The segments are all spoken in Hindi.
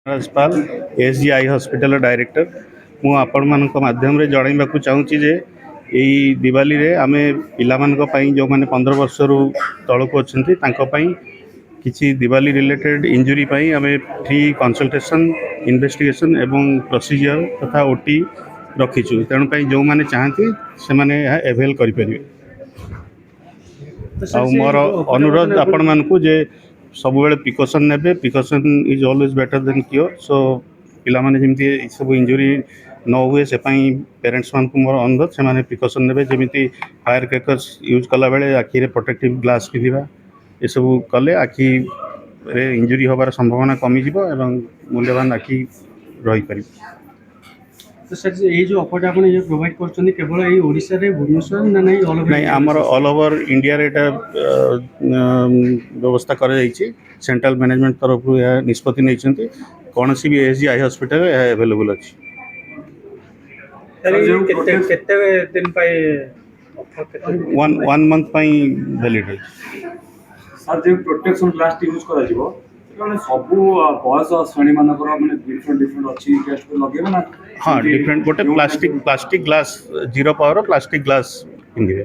राजपाल एसजीआई हॉस्पिटल डायरेक्टर मु आपण मानक माध्यम रे जणाइबाकू चाहूँगी जे यही दिवाली रे आमे पिलामानक पई जो माने 15 वर्ष रु तळको अछंती तांको पई किछि दिवाली रिलेटेड इंजुरी पई आमे फ्री कंसल्टेशन इन्वेस्टिगेशन एवं प्रोसीजर तथा ओटी रखीछु तेणु पई जो माने चाहती से माने एवेल करि परिबे। आ मोर अनुरोध आपण मानकू जे सबुबले प्रिकॉशन नेबे precaution is always better than cure सो पिला माने जेमती सब इंजुरी न हुए से पई पेरेंट्स मान को मोर अनुरोध से माने प्रिकॉशन नेबे जेमती फायर क्रैकर्स यूज कला बेले आखि रे प्रोटेक्टिव ग्लास पिंधिबा ए सब कले आखि रे इंजुरी होबार संभावना कमी जिवो एवं मूल्यवान आखि रही परिबो। तो सर ये जो ऑफर आप प्रोवाइड कर केवल ये ओडिशा रे भुवनेश्वर ना नहीं ऑल ओवर नहीं आमर ऑल ओवर इंडिया रे व्यवस्था कर सेंट्रल मैनेजमेंट तरफ निष्पत्ति नहीं कौन सी भी एसजीआई हॉस्पिटल अवेलेबल अच्छी। वन मंथ वैलिड सर जो प्रोटेक्शन ग्लास यूज कर सब बयस श्रेणी मानक माने डिफरेंट डिफरेंट अच्छी टेस्ट लगे ना। हाँ डिफरेंट गोटे plastic glass zero power plastic glass पिंधे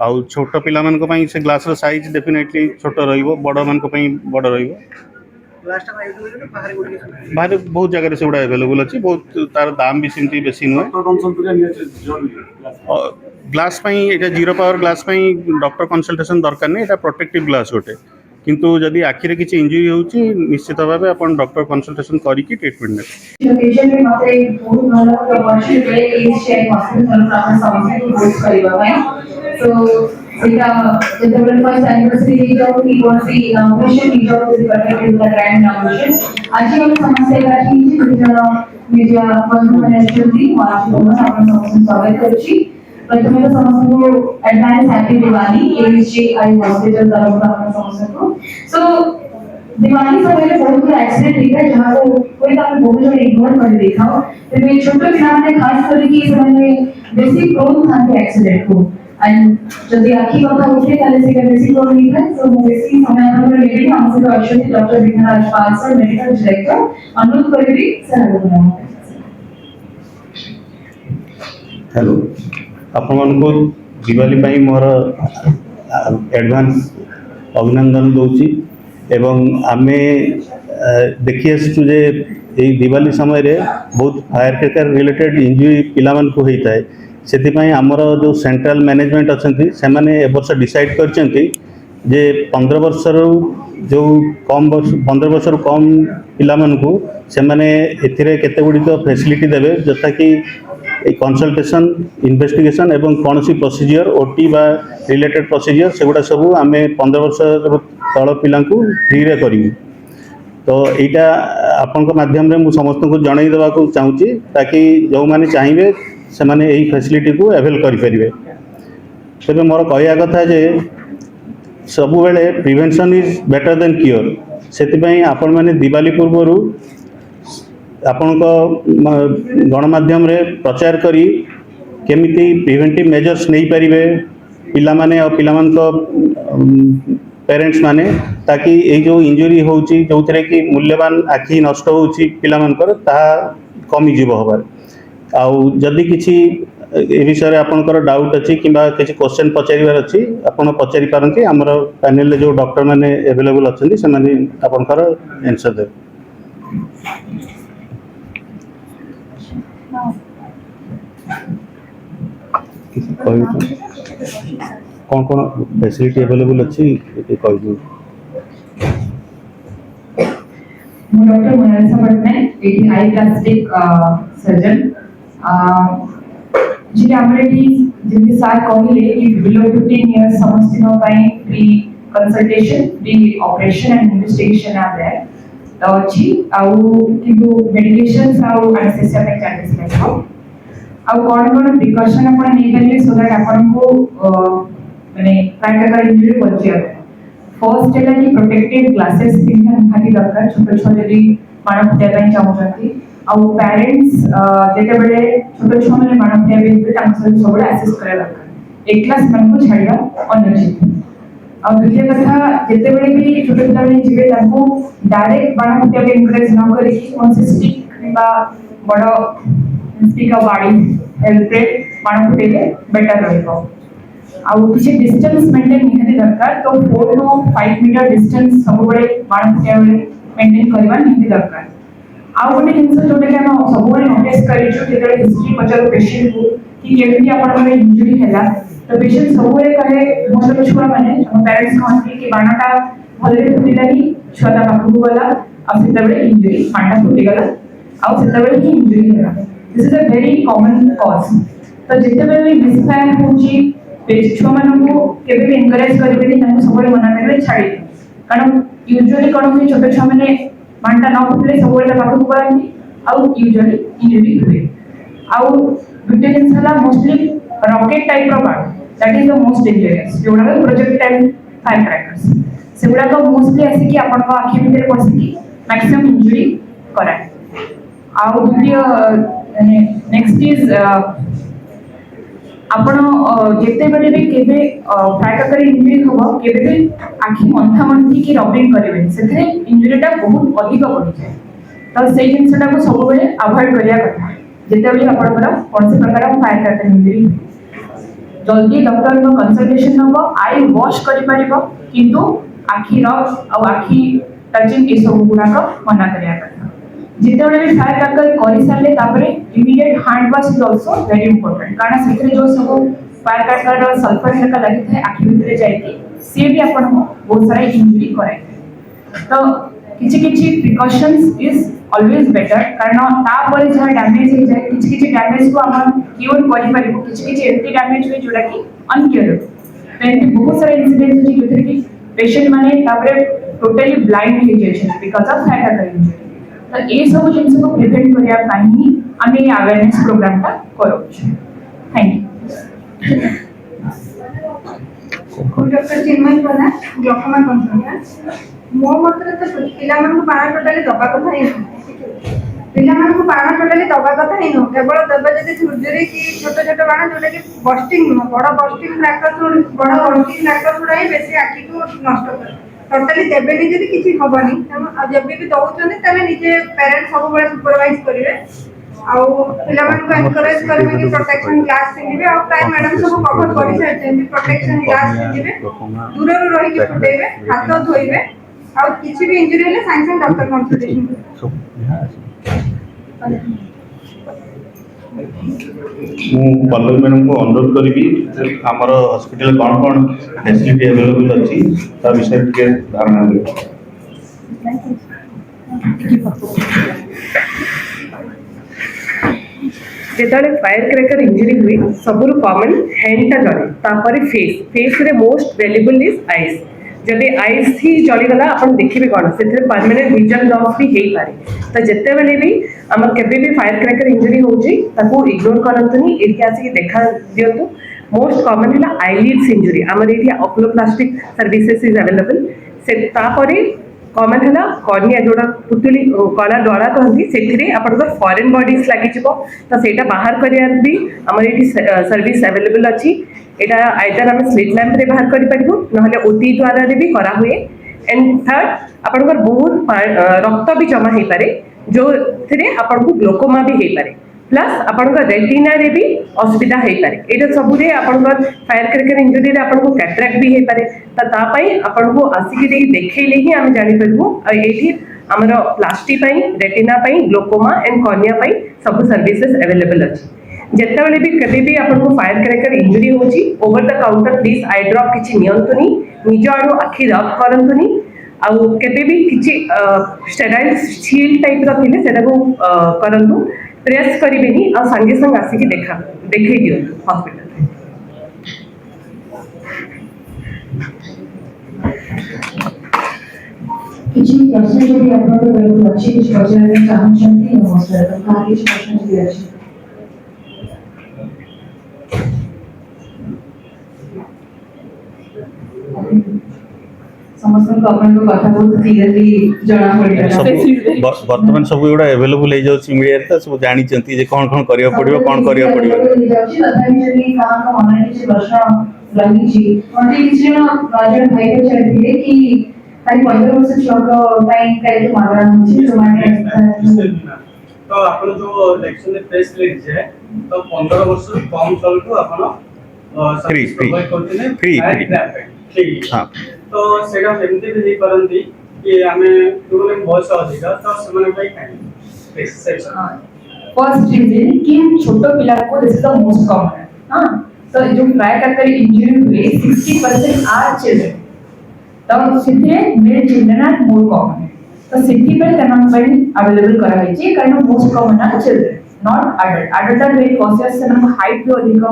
आउ छोट पिला मानक पई से ग्लास रो साइज डेफिनेटली छोट रहिबो बड़ मानक पई बड़ रहिबो। बाहर बहुत जगह से गुड़ा अवेलेबल अच्छी बहुत तार दाम भी सेमती बेसी नुहे ग्लास पई एटा जीरो पावर ग्लास पई डॉक्टर कंसल्टेशन दरकार नहीं एटा प्रोटेक्टिव ग्लास गोटे किंतु जदि आखिरे किसी इंजुरी होउची निश्चित भाव अपन डॉक्टर कंसल्टेशन करिकी ट्रीटमेंट ने लोकेशन में मात्र एक बहुत भलो प्रमोशन रे इस शेयर हॉस्पिटल प्राप्त समस्या को होस्ट करिबा पई तो सेटा जेतेबेले फर्स्ट एनिवर्सरी रे जो की कोनसी इनोवेशन की जो परफेक्ट द ग्रैंड इनोवेशन आज हम समस्या काठी जे मीडिया बंधु माने अछंती मार्च आपण समस्त स्वागत करछि। प्रथमे तो समस्त को advance happy Diwali SGI hospital तरफ आपण समस्त को सो दिवाली समय बहुत बड़ा एक्सीडेंट ठीक है जहाँ को कोई तो बहुत बड़ा इग्नोर कर देखा तो मैं छोटे पिला ने खास करके इस समय में बेसिक प्रोन था एक्सीडेंट को एंड जब आखी कथा उठे ताले से बेसिक प्रोन नहीं है तो बेसिक समय पर लेडी हमसे तो एक्चुअली डॉक्टर विघ्न राजपाल सर मेडिकल डायरेक्टर अनुरोध करेंगे सर। हेलो आपण को दिवाली पाई मोर एडवांस अभिनंदन दूची एवं आमे देखी आसु जे दिवाली समय रे बहुत फायर क्रैकर रिलेटेड इंजुरी पिला मन को होता है से आमर जो सेंट्रल मैनेजमेंट अच्छी से मैंने ए वर्ष डिसाइड करछंती जे 15 वर्ष जो कम 15 वर्ष कम पिला मन को से माने एथिरे केते गुडी तो फैसिलिटी देबे जता कि कंसल्टेशन इन्वेस्टिगेशन एवं कौन सी प्रोसीजर ओटी बा रिलेटेड प्रोसीजर सेगुड़ा सब आम 15 वर्ष तल पिला फ्री रे करूँ तो यहाँ आपण माध्यम रे समस्त को जन देवा चाहूँगी ताकि जो मैंने चाहिए से मैंने यही फैसिलिटी को एवेल करें। तेज मोर कहया कथा जे सब बेले prevention is better than cure से आपण मैंने दिवाली पूर्व आपण गणमाध्यम रे प्रचार करी केमिति प्रिवेंटिव मेजर्स नहीं पारिबे पिला माने और पिला मान को पेरेंट्स माने ताकि ये जो इंजुरी होउची जो थरे कि मूल्यवान आखि नष्ट होउची पिला मान कर ता कमी जीव होबार आउ जदि किछि ए विषय आपनकर डाउट अछि किबा किछि क्वेश्चन पचारिबार अछि आपण पचारि पारंती हमर पैनल ले जो डॉक्टर माने अवेलेबल अछंती से माने आपनकर आंसर दे। कौन कौन फैसिलिटी अवेलेबल अच्छी कह डॉक्टर मनसा पटनायक एटी आई प्लास्टिक सर्जन जी हमरे जिनके साथ कहले कि बिलो 15 इयर्स समस्त नो पाई free consultation free operation and investigation आ देयर तो अच्छी आउ किंतु मेडिकेशंस आउ एनेस्थेसिया पे चार्जेस लागो आउ कौन प्रिकॉशन अपन नहीं करिए सो दैट अपन को माने प्रैक्टिकल इंजरी बचिया फर्स्ट है कि प्रोटेक्टिव ग्लासेस पिनना निहाती दरकार छोटे छोटे भी मानव फुटिया ପାଇଁ चाहूचंती आउ पेरेंट्स जेते बेले छोटे छोटे माने मानव फुटिया भी तांको सब असिस्ट करे दरकार एक क्लास मन को छाड़िया अनुचित और द्वितीय कथा जिते बड़े भी छोटे पिला ने जीवे ताको डायरेक्ट बाण फुटिया के एनकरेज न करी कौन से स्टिक बा बड़ स्टिक और बाड़ी हेल्प रे बाण फुटेले बेटर रहइबो आ किसी डिस्टेंस मेंटेन निहाती दरकार तो 4 टू 5 मीटर डिस्टेंस सब बड़े बाण फुटिया मेंटेन करबा निहाती दरकार आ गोटे जिनस जोटे के हम सब बड़े नोटिस करिछु जेतले हिस्ट्री पचर पेशेंट को कि केमती आपण में इंजरी हैला तो पेशेंट सब बड़े कहे मोर छुआ माने हम पेरेंट्स कहती कि बाणटा भले फुटिलानी छुआटा पाखु गला आ सेतबे इंजरी बाणटा फुटी गला आ सेतबे ही इंजरी हैला this is a very common cause तो जेतबे मिसफायर होची छुआ मान को केबे भी एनकरेज करेंगे सब मना करेंगे छाड़ी कारण यूजुअली कौन हुए छोटे छुआ मैंने बाणटा न फुटले सब पाखक पड़ाती आउ यूजुअली इंजरी हुए आउ गोटे जिन मोस्टली रॉकेट टाइप बाण that is the most dangerous जोड़ा प्रोजेक्टाइल फायर क्रैकर्स से गुड़ा मोस्टली आसिक आपण आखि भितर पसिकी मैक्सिमम इंजरी कराए आउ द्वितीय नेक्स्ट इज आपण जेते बेले भी केबे फायर क्रैकर इंजरी होबो केबे भी आखि मंथा मंथी की रबिंग करिवे सेथे इंजरीटा बहुत अधिक बढ़ी जाए तो से जिनसटा को सब बेले अवॉइड करिया कथा जेते बेले आपनकर कोन से प्रकार फायर क्रैकर इंजरी जल्दी डॉक्टर नो कंसल्टेशन नबो आई वॉश करि परिबो किंतु आखि रब और आखि टचिंग ए सब गुना को मना करिया कथा जिते बेले भी फायर क्रैकर करि साले तापरे immediate hand wash is also very important कारण सेथे जो सब फायर क्रैकर सल्फर लगा लगी थाए आखि भितर जाईकी से भी आपन को बहुत सारा इंजरी कराए तो किछि प्रिकॉशंस इज ऑलवेज बेटर कारण ता पर जहा डैमेज हो जाए किछि डैमेज को हम क्योर करि परिबो किछि एंटी डैमेज हुए जोड़ा कि अनक्योरेबल तो एंटी बहुत सारा इंसिडेंट हो जोथि कि पेशेंट माने तापरे टोटली ब्लाइंड हो जाय because of fire cracker injury तो ये सब जिन को प्रिवेंट करिया पाई आम ये अवेयरनेस प्रोग्राम टा करू thank you doctor Chinmay Pradhan glaucoma consultant मो मतरे तो पिला मन को बाण टोटली दबा कथा ही पिला मन को बाण टोटली दबा कथा ही न केवल दबा जदी सर्जरी की छोट छोट बाण जोटा कि बस्टिंग बड़ बस्टिंग क्रैकर बड़ बस्टिंग क्रैकर जोड़ा ही बेसी आखि को नष्ट करे टोटली देबे नहीं जदी किछि हबनी जब भी दउचनी तने निजे पेरेंट्स सब बळे सुपरवाइज करिवे आउ पिला मन को एनकरेज करबे कि प्रोटेक्शन ग्लास पिंदिबे और प्राय मैडम सब कवर करि साइते प्रोटेक्शन ग्लास पिंदिबे दूर रहि के फुटेबे हाथ धोइबे और किछि भी इंजरी हेले साइंस एंड डॉक्टर कंसल्टेशन मु पल्लवी मैडम को अनुरोध करी आमर हॉस्पिटल कौन कौन फैसिलिटी अवेलेबल अच्छी ता विषय के धारणा दे जेतले फायर क्रैकर इंजरी हुई सबुरु कॉमन हैंड टा जले तापर फेस रे मोस्ट वैल्यूएबल इज आईज जदि आईज ही जली गला अपन देखिबे कोन सेथे परमानेंट विजन लॉस भी हेई पारे तो जेते बेले भी हमर केबे भी फायर क्रैकर इंजरी होउची ताको इग्नोर करंतनी एठी आसी देखा दियंतु मोस्ट कॉमन है आईलिड्स इंजरी हमर एठी ऑक्लोप्लास्टिक सर्विसेज इज अवेलेबल से तापरे कॉमन है कर्निया जोड़ा पुतली कला डला कहती से आपंकर फॉरेन बॉडीज लगी तो सेटा बाहर करिया भी हमर एठी सर्विस अवेलेबल अच्छी एटा आइदर हम स्लिट लैंप रे बाहर करि परिबो नहले ओटी द्वारा रे भी करा हुए एंड थर्ड आपनकर बहुत रक्त भी जमा हे पारे जो थिरे आपनको ग्लूकोमा भी हे पारे प्लस आपनकर रेटिना रे भी असुविधा हे पारे एटा सब रे आपनकर फायर क्रैकर इंजरी रे आपनको कैटरेक्ट भी हे पारे ता पई आपनको आसिक देखैले ही हम जानि परबो एठी हमर प्लास्टी पई रेटिना पई ग्लूकोमा एंड कॉर्निया पई सब सर्विसेज अवेलेबल अछि जेते बेले भी कभी भी आपको फायर क्रैकर इंजरी होची over the counter please I drop किछि नियंतुनी निज आडू आखि रब करंतुनी आउ केते भी किछि स्टेराइल शील्ड टाइप रा थिले सेटा को करंतु प्रेस करिबेनी आ संगे संग आसी कि देखै दियो हॉस्पिटल किछि प्रश्न जदि आपन बेलु अछि किछि पचारे चाहछन्ती नमस्कार का किछि प्रश्न जदि अछि समस्त को अपन को कथा बहुत क्लियरली जणा पड़िला वर्तमान सब एटा अवेलेबल हो जाउची मीडिया रे सब जानि चंती जे कोन कोन करियो पड़ियो कोन करियो पड़ियो जाउची अथाई जदि काम को मन किछि प्रश्न ଲାଗିଛି ମତେ କିଛି ଜଣ ଜଣେ ଭାଇ ପଚାରିଥିଲେ କି ଖାଲି 15 ବର୍ଷ ଛୁଆଙ୍କ ପାଇଁ କାଲି ମାଗଣା ହେଉଛି ସେମାନେ तो आपण जो इलेक्शन प्रेस रिलीज है तो 15 वर्ष कम तलको आपण Free, free. प्रोवाइड करते हैं Free, फायर free. ट्रैप ठीक हाँ। तो सेटा एमती भी नहीं करंती कि हमें जोने बयस अधिक तो सेमाने भाई काई सेक्शन फर्स्ट रीजन कि छोटो पिला को this is the most common हां तो जो फायर क्रैकर इंजरी हुए 60% आर चिल्ड्रन तो सिथे male children are more common तो सिटी पर तमाम पर अवेलेबल करा है जी कारण most common are children not adult adult are very cautious से हाइट भी अधिक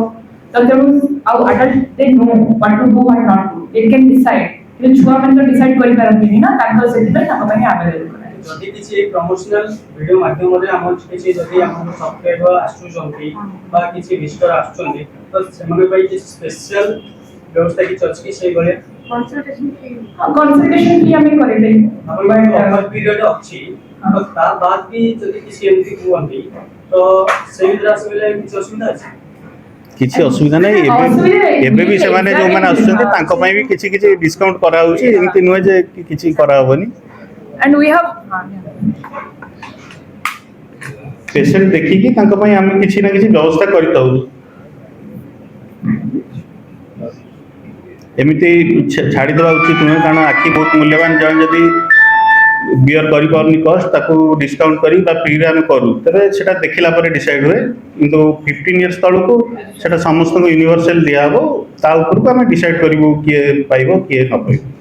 तो जब आउ adult they know what to do what not to they can decide कि छुआ मन तो डिसाइड करि पारंती ना ताको सिटी पर ताको ପାଇଁ अवेलेबल करा जदि किसी प्रमोशनल वीडियो माध्यम रे हम किसी जदि हम सब्सक्राइबर आसुचंती बा किसी विजिटर आसुचंती तो सेमाने भाई किसी स्पेशल व्यवस्था की चर्च की सही बले कंसल्टेशन फी कंसल्टेशन फी हमें करे दे अपन ऑफर पीरियड अछि तो ता बाद भी जदि किसी एमती हुअंती तो सेही राशि बेले किसी असुविधा अछि କିଛି ଅସୁବିଧା ନାହିଁ ଏବେ ବି ସେମାନେ ଯେଉଁମାନେ ଆସୁଛନ୍ତି ତାଙ୍କ ପାଇଁ ବି କିଛି କିଛି ଡିସକାଉଣ୍ଟ କରାହେଉଛି ଏମିତି ନୁହେଁ ଯେ କିଛି କରାହେବନି and we have ପେସେଣ୍ଟ ଦେଖିକି ତାଙ୍କ ପାଇଁ ଆମେ କିଛି ନା କିଛି ବ୍ୟବସ୍ଥା କରିଥାଉ ଏମିତି ଛାଡ଼ିଦେବା ଉଚିତ ନୁହେଁ କାରଣ ଆଖି ବହୁତ ମୂଲ୍ୟବାନ ଜଣେ ଯଦି ବିୟର କରିପାରୁନି କଷ୍ଟ ତାକୁ ଡିସକାଉଣ୍ଟ କରି ବା ଫ୍ରିରେ ଆମେ କରୁ ତେବେ ସେଟା ଦେଖିଲା ପରେ ଡିସାଇଡ୍ ହୁଏ କିନ୍ତୁ 15 ଇୟର୍ସ ତଳକୁ ସେଟା ସମସ୍ତଙ୍କୁ ୟୁନିଭର୍ସାଲ ଦିଆହେବ ତା ଉପରକୁ ଆମେ ଡିସାଇଡ୍ କରିବୁ କିଏ ପାଇବ କିଏ ନ ପାଇବ